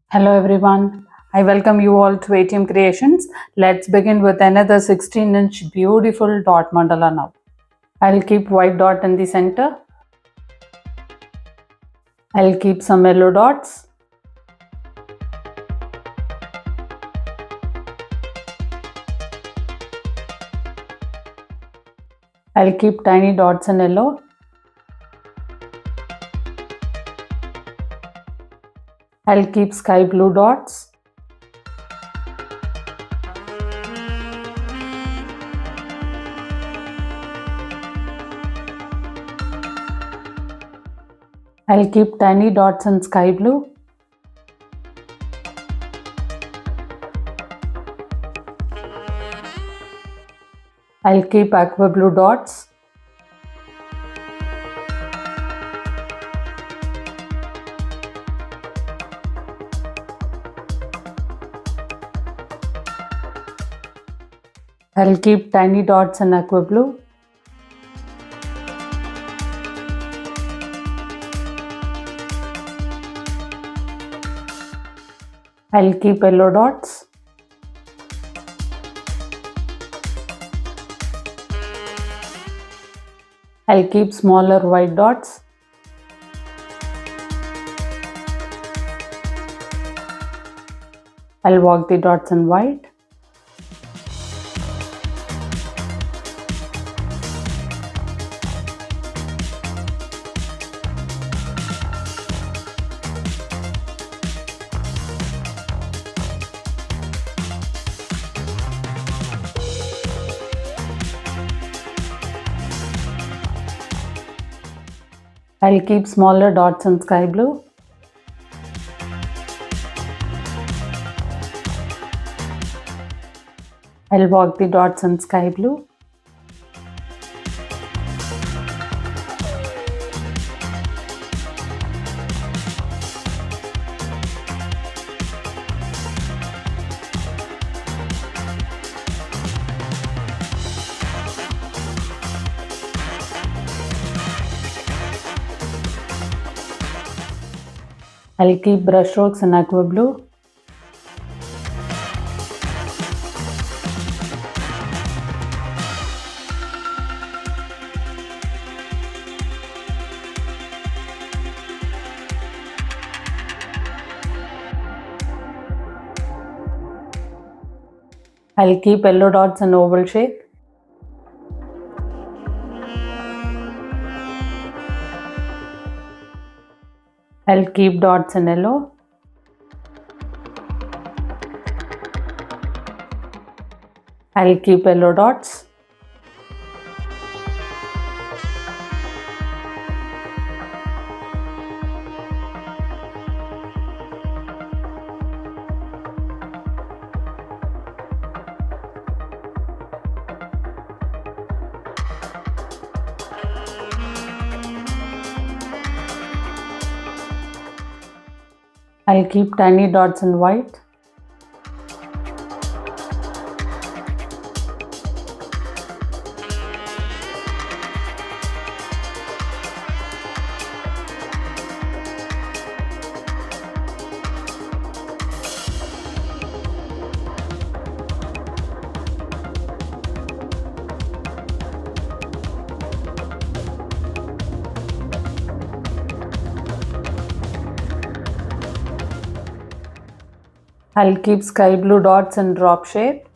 Hello everyone. I welcome you all to ATM Creations. Let's begin with another 16-inch beautiful dot mandala now. I'll keep white dot in the center. I'll keep some yellow dots. I'll keep tiny dots in yellow. I'll keep sky blue dots. I'll keep tiny dots in sky blue. I'll keep aqua blue dots. I'll keep tiny dots in aqua blue. I'll keep yellow dots. I'll keep smaller white dots. I'll walk the dots in white. I'll keep smaller dots in sky blue. I'll walk the dots in sky blue. I'll keep brush strokes in aqua blue. I'll keep yellow dots in oval shape. I'll keep dots in yellow. I'll keep yellow dots. I'll keep tiny dots in white. I'll keep sky blue dots in drop shape.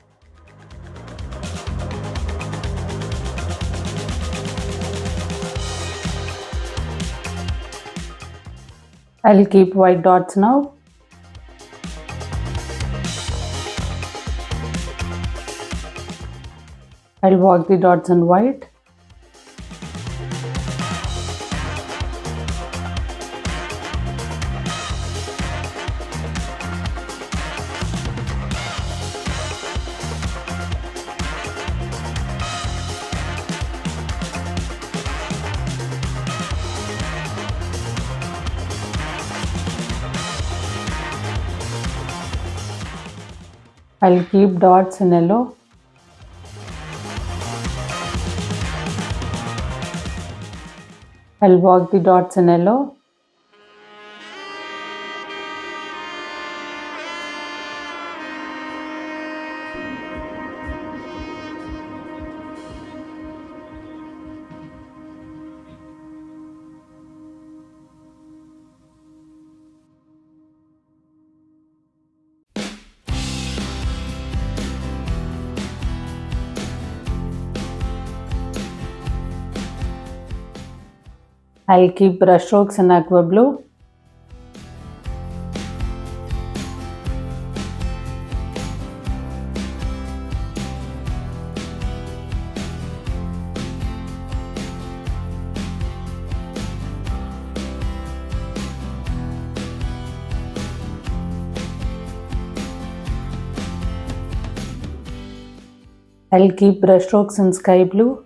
I'll keep white dots now. I'll walk the dots in white. I'll keep dots in yellow. I'll walk the dots in yellow. I'll keep brush strokes in aqua blue. I'll keep brush strokes in sky blue.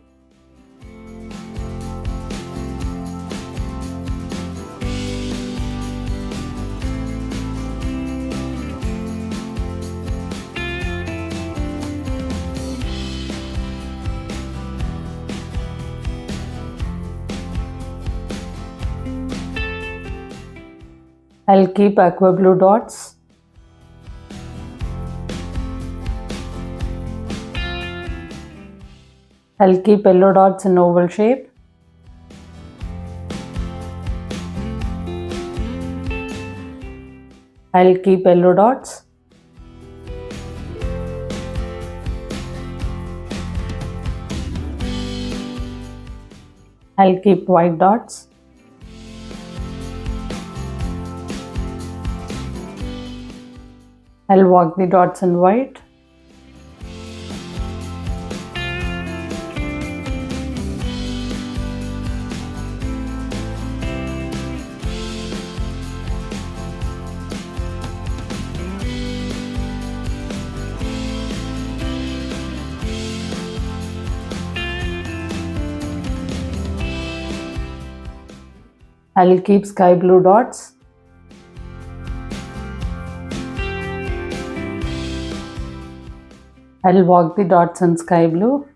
I'll keep aqua blue dots. I'll keep yellow dots in oval shape. I'll keep yellow dots. I'll keep white dots. I'll walk the dots in white. I'll keep sky blue dots. I'll walk the dots in sky blue.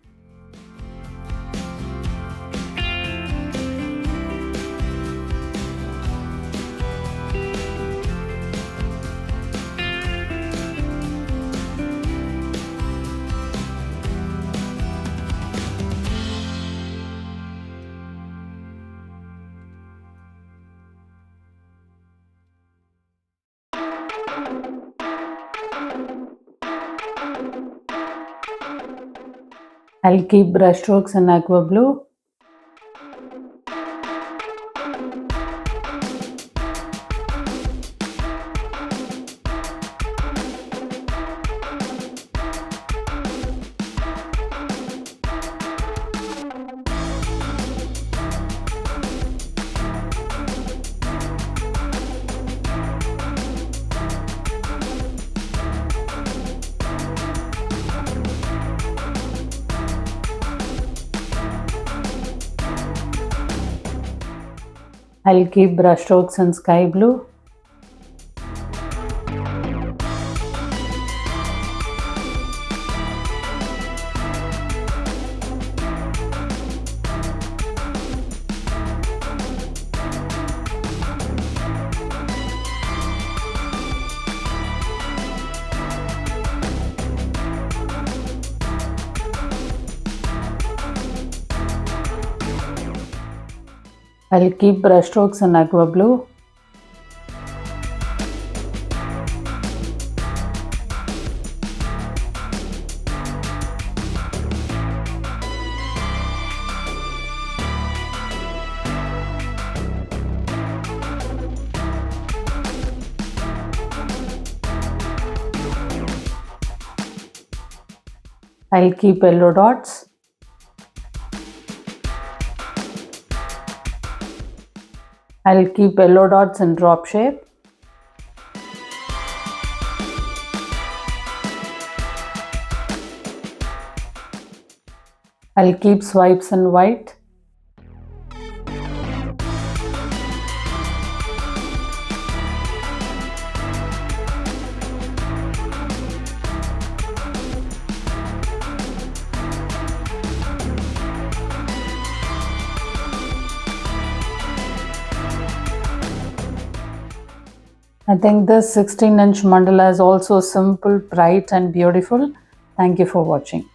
I'll keep brush strokes in aqua blue. I'll keep brush strokes in sky blue. I'll keep brush strokes in aqua blue. I'll keep yellow dots. I'll keep yellow dots in drop shape. I'll keep swipes in white. I think this 16-inch mandala is also simple, bright and beautiful. Thank you for watching.